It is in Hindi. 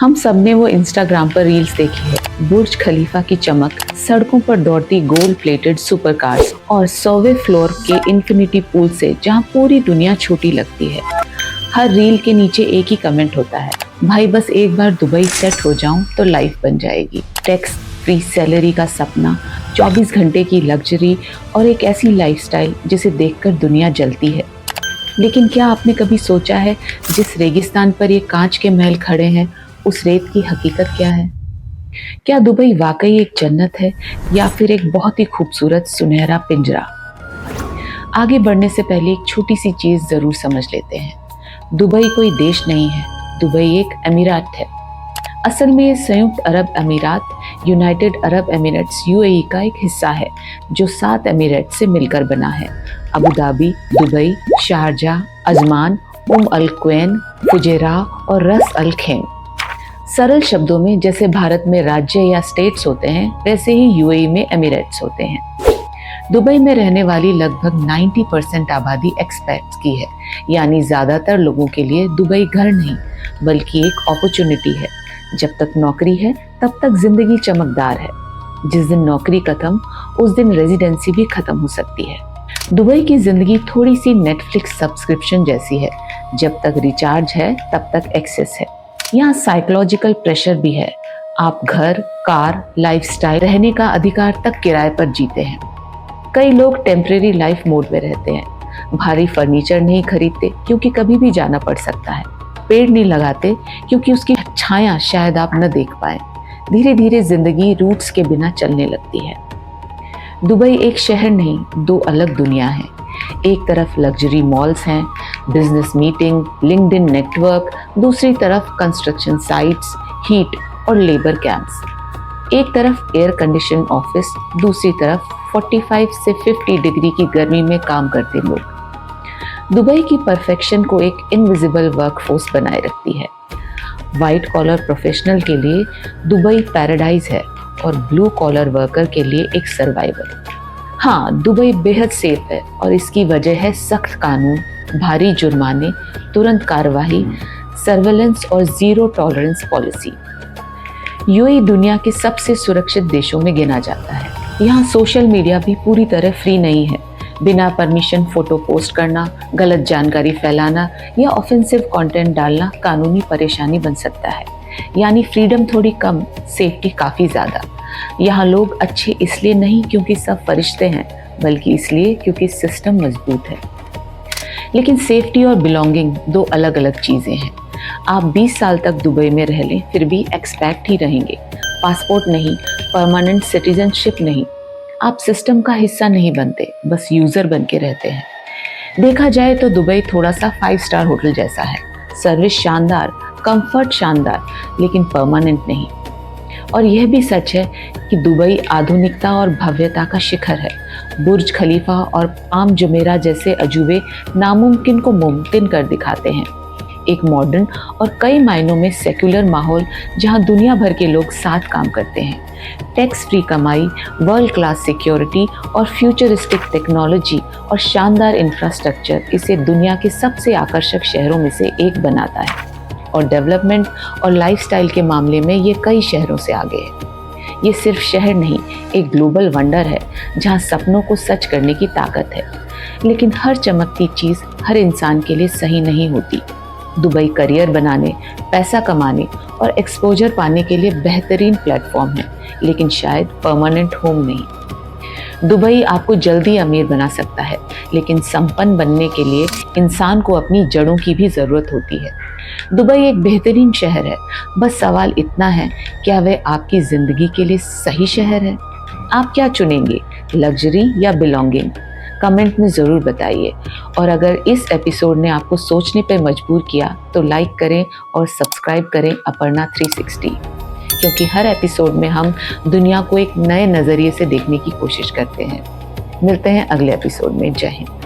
हम सब ने वो इंस्टाग्राम पर रील्स देखी है, बुर्ज खलीफा की चमक, सड़कों पर दौड़ती गोल्ड प्लेटेड सुपर कार्स और 100वें फ्लोर के इंफिनिटी पूल से जहां पूरी दुनिया छोटी लगती है। हर रील के नीचे एक ही कमेंट होता है, भाई बस एक बार दुबई सेट हो जाऊं तो लाइफ बन जाएगी। टैक्स फ्री सैलरी का सपना, 24 घंटे की लग्जरी और एक ऐसी लाइफस्टाइल जिसे देखकर दुनिया जलती है। लेकिन क्या आपने कभी सोचा है, जिस रेगिस्तान पर ये कांच के महल खड़े हैं, उस रेत की हकीकत क्या है? क्या दुबई वाकई एक जन्नत है या फिर एक बहुत ही खूबसूरत सुनहरा पिंजरा? आगे बढ़ने से पहले एक छोटी सी चीज जरूर समझ लेते हैं। दुबई कोई देश नहीं है, दुबई एक अमीरात है। असल में ये संयुक्त अरब अमीरात, यूनाइटेड अरब एमिरेट्स यूएई का एक हिस्सा है, जो 7 एमिरेट से मिलकर बना है। Abu Dhabi, Dubai, Sharjah, Ajman, Al Quwain, Fujairah और रस अल खैम। सरल शब्दों में जैसे भारत में राज्य या स्टेट्स होते हैं, वैसे ही यूएई में एमिरेट्स होते हैं। दुबई में रहने वाली लगभग 90% आबादी एक्सपैट्स की है, यानी ज्यादातर लोगों के लिए दुबई घर नहीं बल्कि एक अपॉर्चुनिटी है। जब तक नौकरी है तब तक जिंदगी चमकदार है। जिस दिन नौकरी खत्म, उस दिन रेजिडेंसी भी खत्म हो सकती है। दुबई की जिंदगी थोड़ी सी नेटफ्लिक्स सब्सक्रिप्शन जैसी है, जब तक रिचार्ज है तब तक एक्सेस है। यहाँ साइकोलॉजिकल प्रेशर भी है। आप घर, कार, लाइफस्टाइल, रहने का अधिकार तक किराए पर जीते हैं। कई लोग टेम्परेरी लाइफ मोड में रहते हैं। भारी फर्नीचर नहीं खरीदते क्योंकि कभी भी जाना पड़ सकता है। पेड़ नहीं लगाते क्योंकि उसकी छाया शायद आप न देख पाए। धीरे धीरे जिंदगी रूट्स के बिना चलने लगती है। दुबई एक शहर नहीं, 2 अलग दुनिया है। एक तरफ लग्जरी मॉल्स हैं, बिजनेस मीटिंग, लिंक्डइन नेटवर्क, दूसरी तरफ कंस्ट्रक्शन साइट्स, हीट और लेबर कैंप्स। एक तरफ एयर कंडीशन ऑफिस, दूसरी तरफ 45 से 50 डिग्री की गर्मी में काम करते लोग। दुबई की परफेक्शन को एक इनविजिबल वर्कफोर्स बनाए रखती है। व्हाइट कॉलर प्रोफेशनल के लिए दुबई पैराडाइज है और ब्लू कॉलर वर्कर के लिए एक सर्वाइवल। हाँ, दुबई बेहद सेफ है और इसकी वजह है सख्त कानून, भारी जुर्माने, तुरंत कार्रवाई, सर्वेलेंस और जीरो टॉलरेंस पॉलिसी। यूएई दुनिया के सबसे सुरक्षित देशों में गिना जाता है। यहाँ सोशल मीडिया भी पूरी तरह फ्री नहीं है। बिना परमिशन फोटो पोस्ट करना, गलत जानकारी फैलाना या ऑफेंसिव कंटेंट डालना कानूनी परेशानी बन सकता है। यानी फ्रीडम थोड़ी कम, सेफ्टी काफ़ी ज़्यादा। यहाँ लोग अच्छे इसलिए नहीं क्योंकि सब फरिश्ते हैं, बल्कि इसलिए क्योंकि सिस्टम मजबूत है। लेकिन सेफ्टी और बिलोंगिंग 2 अलग अलग चीज़ें हैं। आप 20 साल तक दुबई में रह लें, फिर भी एक्सपैट ही रहेंगे। पासपोर्ट नहीं, परमानेंट सिटीजनशिप नहीं। आप सिस्टम का हिस्सा नहीं बनते, बस यूज़र बन के रहते हैं। देखा जाए तो दुबई थोड़ा सा 5 स्टार होटल जैसा है। सर्विस शानदार, कंफर्ट शानदार, लेकिन परमानेंट नहीं। और यह भी सच है कि दुबई आधुनिकता और भव्यता का शिखर है। बुर्ज खलीफा और पाम जुमेरा जैसे अजूबे नामुमकिन को मुमकिन कर दिखाते हैं। एक मॉडर्न और कई मायनों में सेक्युलर माहौल जहां दुनिया भर के लोग साथ काम करते हैं। टैक्स फ्री कमाई, वर्ल्ड क्लास सिक्योरिटी और फ्यूचरिस्टिक टेक्नोलॉजी और शानदार इंफ्रास्ट्रक्चर इसे दुनिया के सबसे आकर्षक शहरों में से एक बनाता है। और डेवलपमेंट और लाइफस्टाइल के मामले में ये कई शहरों से आगे है। ये सिर्फ शहर नहीं, एक ग्लोबल वंडर है जहाँ सपनों को सच करने की ताकत है। लेकिन हर चमकती चीज़ हर इंसान के लिए सही नहीं होती। दुबई करियर बनाने, पैसा कमाने और एक्सपोजर पाने के लिए बेहतरीन प्लेटफॉर्म है, लेकिन शायद परमानेंट होम नहीं। दुबई आपको जल्दी अमीर बना सकता है, लेकिन संपन्न बनने के लिए इंसान को अपनी जड़ों की भी ज़रूरत होती है। दुबई एक बेहतरीन शहर है, बस सवाल इतना है, क्या वह आपकी ज़िंदगी के लिए सही शहर है? आप क्या चुनेंगे, लग्जरी या बिलोंगिंग? कमेंट में ज़रूर बताइए। और अगर इस एपिसोड ने आपको सोचने पर मजबूर किया तो लाइक करें और सब्सक्राइब करें अपर्णा 360, क्योंकि हर एपिसोड में हम दुनिया को एक नए नज़रिए से देखने की कोशिश करते हैं। मिलते हैं अगले एपिसोड में। जय हिंद।